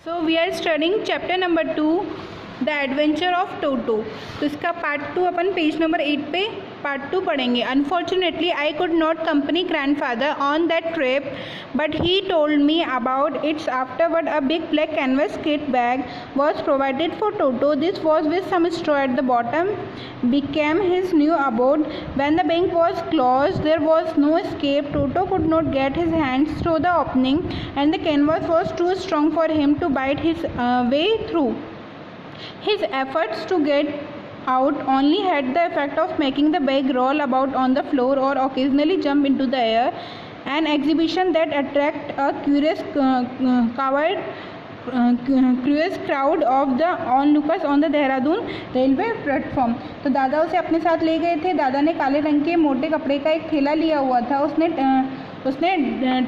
So we are studying chapter number 2 the adventure of Toto. तो इसका part 2 अपन page number 8 पे part 2 पढ़ेंगे। Unfortunately I could not company grandfather on that trip but he told me about it's afterward. A big black canvas kit bag was provided for Toto. This was with some straw at the bottom became his new abode. When the bank was closed there was no escape. Toto could not get his hands through the opening and the canvas was too strong for him to bite his way through. His efforts to get out only had the effect of making the bag roll about on the floor or occasionally jump into the air, an exhibition that attracted a curious crowd of the onlookers on the Dehradun railway platform. तो दादा उसे अपने साथ ले गए थे। दादा ने काले रंग के मोटे कपड़े का एक थैला लिया हुआ था। उसने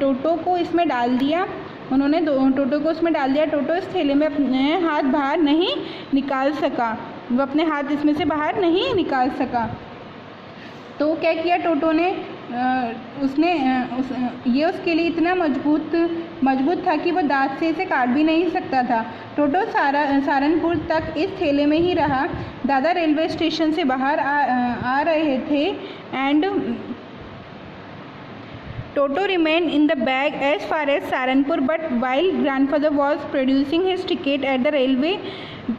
टोटो को इसमें डाल दिया। उन्होंने टोटो को उसमें डाल दिया। टोटो इस थैले में अपने हाथ बाहर नहीं निकाल सका। वो अपने हाथ इसमें से बाहर नहीं निकाल सका। तो क्या किया टोटो ने, ये उसके लिए इतना मजबूत था कि वो दांत से इसे काट भी नहीं सकता था। टोटो सहारनपुर तक इस थैले में ही रहा। दादा रेलवे स्टेशन से बाहर आ रहे थे and Toto remained in the bag as far as Saharanpur, but while grandfather was producing his ticket at the railway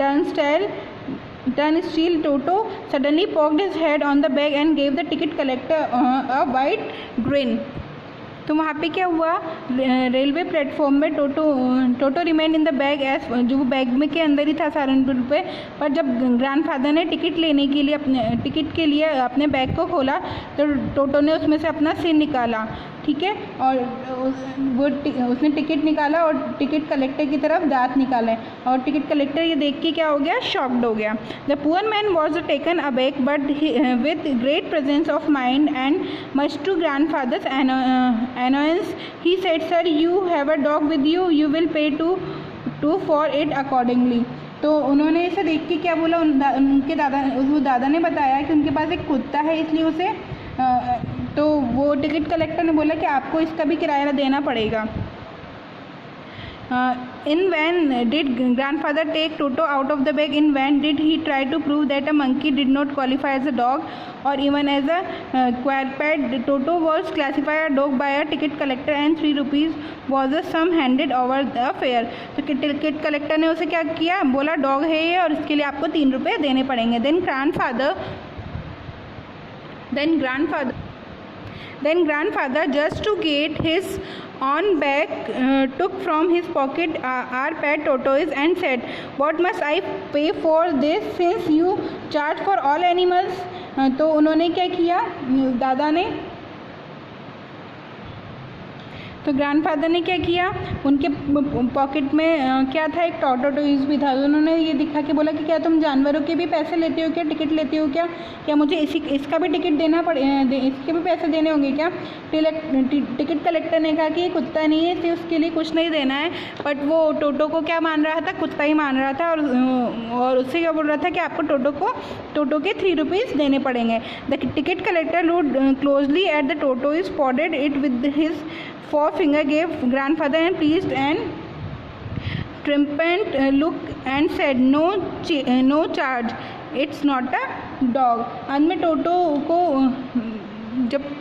turnstile, Toto suddenly poked his head on the bag and gave the ticket collector a wide grin. तो वहाँ पे क्या हुआ, railway platform में toto remain in the bag as, जो वो bag में के अंदर ही था सहारनपुर पे। पर जब ग्रैंडफादर ने टिकट लेने के लिए अपने बैग को खोला तो टोटो ने उसमें से अपना सिर निकाला, ठीक है, और उसने टिकट निकाला और टिकट कलेक्टर की तरफ दांत निकाले और टिकट कलेक्टर ये देख के क्या हो गया, शॉक्ड हो गया। The poor man was taken aback but with great presence of mind and much to grandfather's annoyance he said, sir, you have a dog with you, you will pay to for it accordingly. तो उन्होंने इसे देख के क्या बोला, उनके दादा ने बताया कि उनके पास एक कुत्ता है, इसलिए उसे तो वो टिकट कलेक्टर ने बोला कि आपको इसका भी किराया देना पड़ेगा। In vain did grandfather take Toto out of the bag. In vain did he try to prove that a monkey did not qualify as a dog or even as a quadruped. Toto was classified a dog by a ticket collector and 3 rupees was the sum handed over the fare. तो ticket collector ने उसे क्या किया, बोला dog है ये और इसके लिए आपको 3 रुपये देने पड़ेंगे। Then grandfather just to get his on back took from his pocket our pet tortoise and said, what must I pay for this since you charge for all animals. तो उन्होंने क्या किया, तो ग्रैंडफादर ने क्या किया, उनके पॉकेट में क्या था, एक टॉर्टोइज भी था। उन्होंने ये दिखा के बोला कि क्या तुम जानवरों के भी पैसे लेते हो क्या, टिकट लेते हो क्या मुझे इसका भी टिकट देना इसके भी पैसे देने होंगे क्या। टिकट कलेक्टर ने कहा कि ये कुत्ता नहीं है इसलिए उसके लिए कुछ नहीं देना है, बट वो टोटो को क्या मान रहा था, कुत्ता ही मान रहा था और उससे क्या बोल रहा था कि आपको टोटो के 3 रुपीज़ देने पड़ेंगे। The ticket collector looked closely at the tortoise, spotted it with his forefinger, gave grandfather a pleased and triumphant look and said, no charge, it's not a dog. अंत में टोटो को जब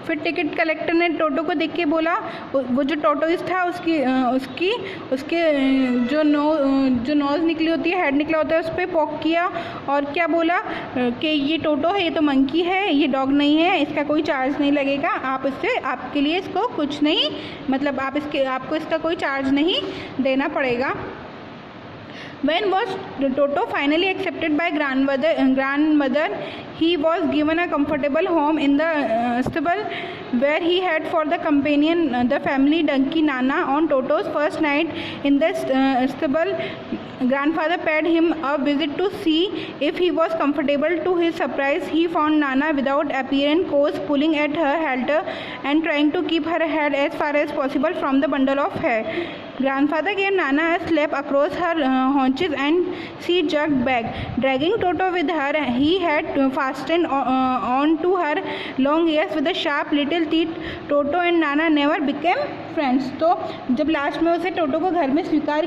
फिर टिकट कलेक्टर ने टोटो को देख के बोला, वो जो टोटोइस था उसके जो नोज़ निकली होती है, हेड निकला होता है, उस पर पॉक किया और क्या बोला कि ये टोटो है, ये तो मंकी है, ये डॉग नहीं है, इसका कोई चार्ज नहीं लगेगा, आपके लिए इसको कुछ नहीं, मतलब आपको इसका कोई चार्ज नहीं देना पड़ेगा। When was Toto finally accepted by grandmother, he was given a comfortable home in the stable where he had for the companion the family donkey Nana. On Toto's first night in the stable, grandfather paid him a visit to see if he was comfortable. To his surprise, he found Nana without apparent cause pulling at her halter and trying to keep her head as far as possible from the bundle of hair. Grandfather gave Nana a slap across her haunches and she jerked back. Dragging Toto with her, he had fastened on to her long ears with a sharp little teeth. Toto and Nana never became friends. तो जब last में उसे टोटो को घर में स्वीकार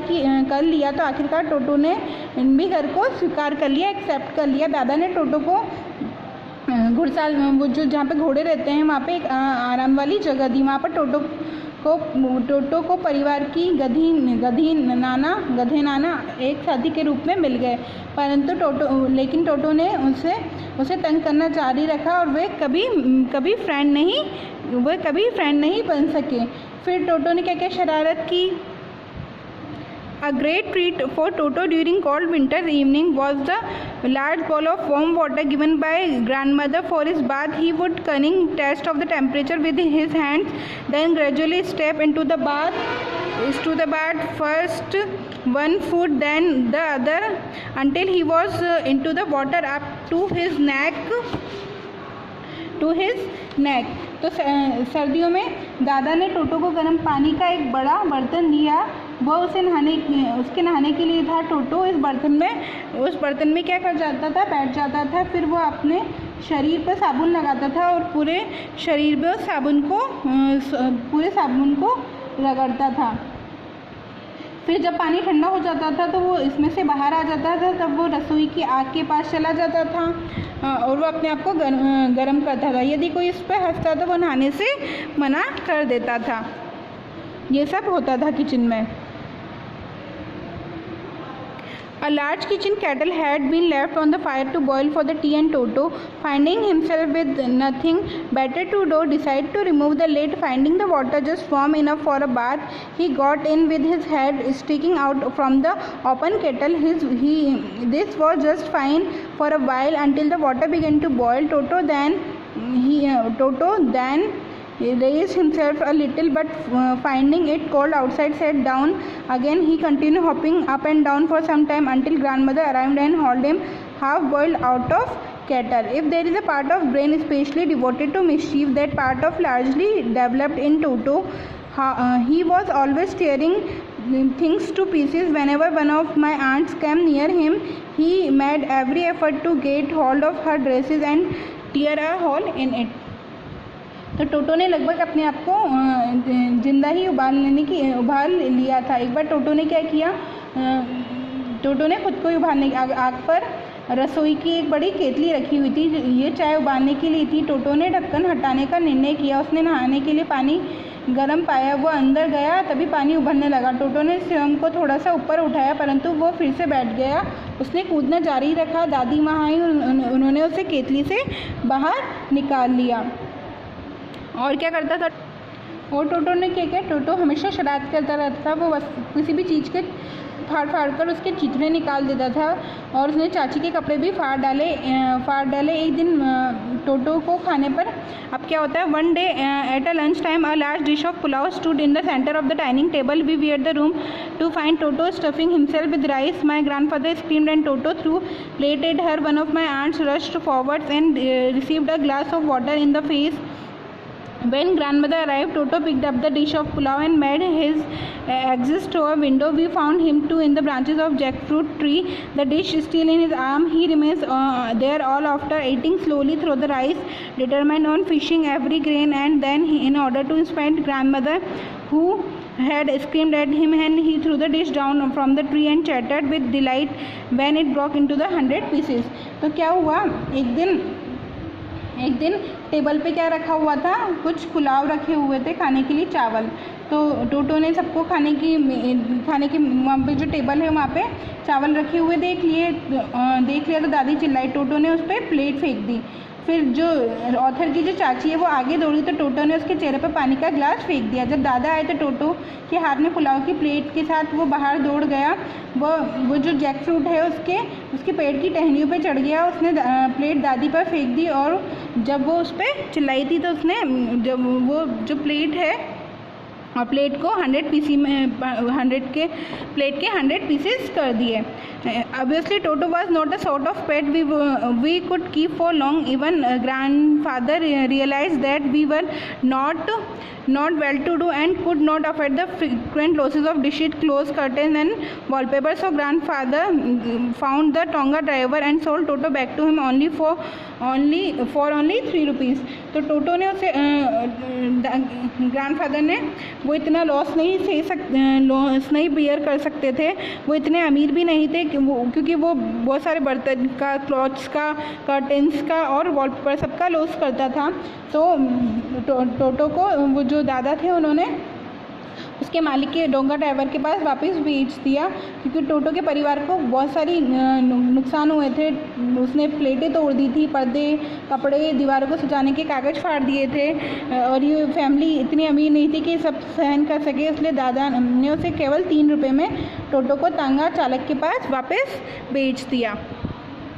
कर लिया तो आखिरकार टोटो ने भी घर को स्वीकार कर लिया, एक्सेप्ट कर लिया। दादा ने टोटो को घुड़साल, वो जो जहाँ पे घोड़े रहते हैं वहाँ पे एक आराम वाली जगह दी। वहाँ पर टोटो को परिवार की गधे नाना एक साथी के रूप में मिल गए, परंतु टोटो ने उसे तंग करना जारी रखा और वे कभी फ्रेंड नहीं बन सके। फिर टोटो ने क्या क्या शरारत की। A great treat for Toto during cold winter evening was the large bowl of warm water given by grandmother for his bath. He would cunning test of the temperature with his hands, then gradually step into the bath. First one foot, then the other, until he was into the water up to his neck. तो सर्दियों में दादा ने टोटो को गर्म पानी का एक बड़ा बर्तन दिया। वह उसके नहाने के लिए था। टोटो उस बर्तन में क्या कर जाता था, बैठ जाता था। फिर वो अपने शरीर पर साबुन लगाता था और पूरे शरीर में पूरे साबुन को रगड़ता था। फिर जब पानी ठंडा हो जाता था तो वो इसमें से बाहर आ जाता था। तब वो रसोई की आग के पास चला जाता था और वो अपने आप को गर्म करता था। यदि कोई इस पर हंसता तो वो नहाने से मना कर देता था। ये सब होता था किचन में। A large kitchen kettle had been left on the fire to boil for the tea, and Toto, finding himself with nothing better to do, decided to remove the lid. Finding the water just warm enough for a bath, he got in with his head sticking out from the open kettle. This was just fine for a while until the water began to boil. Toto then raised himself a little, but finding it cold outside, sat down again. He continued hopping up and down for some time until grandmother arrived and hauled him half boiled out of kettle. If there is a part of brain especially devoted to mischief, that part of largely developed in Toto. He was always tearing things to pieces. Whenever one of my aunts came near him, he made every effort to get hold of her dresses and tear a hole in it. तो टोटो ने लगभग अपने आप को जिंदा ही उबाल लिया था। एक बार टोटो ने क्या किया, टोटो ने खुद को ही उबालने की आग पर रसोई की एक बड़ी केतली रखी हुई थी। ये चाय उबालने के लिए थी। टोटो ने ढक्कन हटाने का निर्णय किया। उसने नहाने के लिए पानी गर्म पाया। वो अंदर गया, तभी पानी उबलने लगा। टोटो ने स्वयं को थोड़ा सा ऊपर उठाया, परंतु वो फिर से बैठ गया। उसने कूदना जारी रखा। दादी वहाँ आई, उन्होंने उसे केतली से बाहर निकाल लिया। और क्या करता था और टोटो ने क्या टोटो हमेशा शरारत करता रहता था। वो बस किसी भी चीज़ के फाड़ कर उसके चिथड़े निकाल देता था और उसने चाची के कपड़े भी फाड़ डाले। एक दिन टोटो को खाने पर अब क्या होता है, one day at a lunch time a large dish of pulao stood in the centre of the dining table. We were the room to find Toto stuffing himself with rice. My grandfather screamed and Toto threw plated her. One of my aunts rushed forwards and received a glass of water in the face. When grandmother arrived, Toto picked up the dish of pulao and made his exit to a window. We found him too in the branches of jackfruit tree, the dish still in his arm. He remains there all after eating slowly through the rice, determined on finishing every grain. And then in order to inspire grandmother, who had screamed at him, and he threw the dish down from the tree and chattered with delight when it broke into the 100 pieces. तो क्या हुआ, एक दिन table पे क्या रखा हुआ था, कुछ पुलाव रखे हुए थे खाने के लिए, चावल. तो टोटो ने सबको खाने की वहाँ पे जो टेबल है वहाँ पे चावल रखे हुए देख लिया. तो दादी चिल्लाई. टोटो ने उस पर प्लेट फेंक दी. फिर जो ऑथर की जो चाची है वो आगे दौड़ी तो टोटो ने उसके चेहरे पर पानी का ग्लास फेंक दिया. जब दादा आए तो टोटो के हाथ में पुलाव की प्लेट के साथ वो बाहर दौड़ गया. वो जो जैक फ्रूट है उसके पेड़ की टहनियों पे चढ़ गया. उसने प्लेट दादी पर फेंक दी और जब वो उस पर चिल्लाई थी तो उसने जो प्लेट है और प्लेट को 100 पीसेस कर दिए. Obviously, Toto was not the sort of pet we could keep for long. Even grandfather realized that we were not well-to-do and could not afford the frequent losses of dishes, clothes, curtains, and wallpaper. So grandfather found the Tonga driver and sold Toto back to him for only 3 rupees. तो टोटो ने उसे grandfather ने, वो इतना loss नहीं beer कर सकते थे, वो इतने अमीर भी नहीं थे क्योंकि वो बहुत सारे बर्तन का, क्लॉथ्स का, कर्टेंस का और वॉलपेपर सबका लॉस करता था। तो टोटो को वो जो दादा थे उन्होंने उसके मालिक के डोंगा ड्राइवर के पास वापस बेच दिया क्योंकि टोटो के परिवार को बहुत सारी नुकसान हुए थे। उसने प्लेटें तोड़ दी थी, पर्दे, कपड़े, दीवारों को सजाने के कागज़ फाड़ दिए थे और ये फैमिली इतनी अमीर नहीं थी कि सब सहन कर सके, इसलिए दादा ने उसे केवल 3 रुपये में टोटो को तांगा चालक के पास वापस बेच दिया।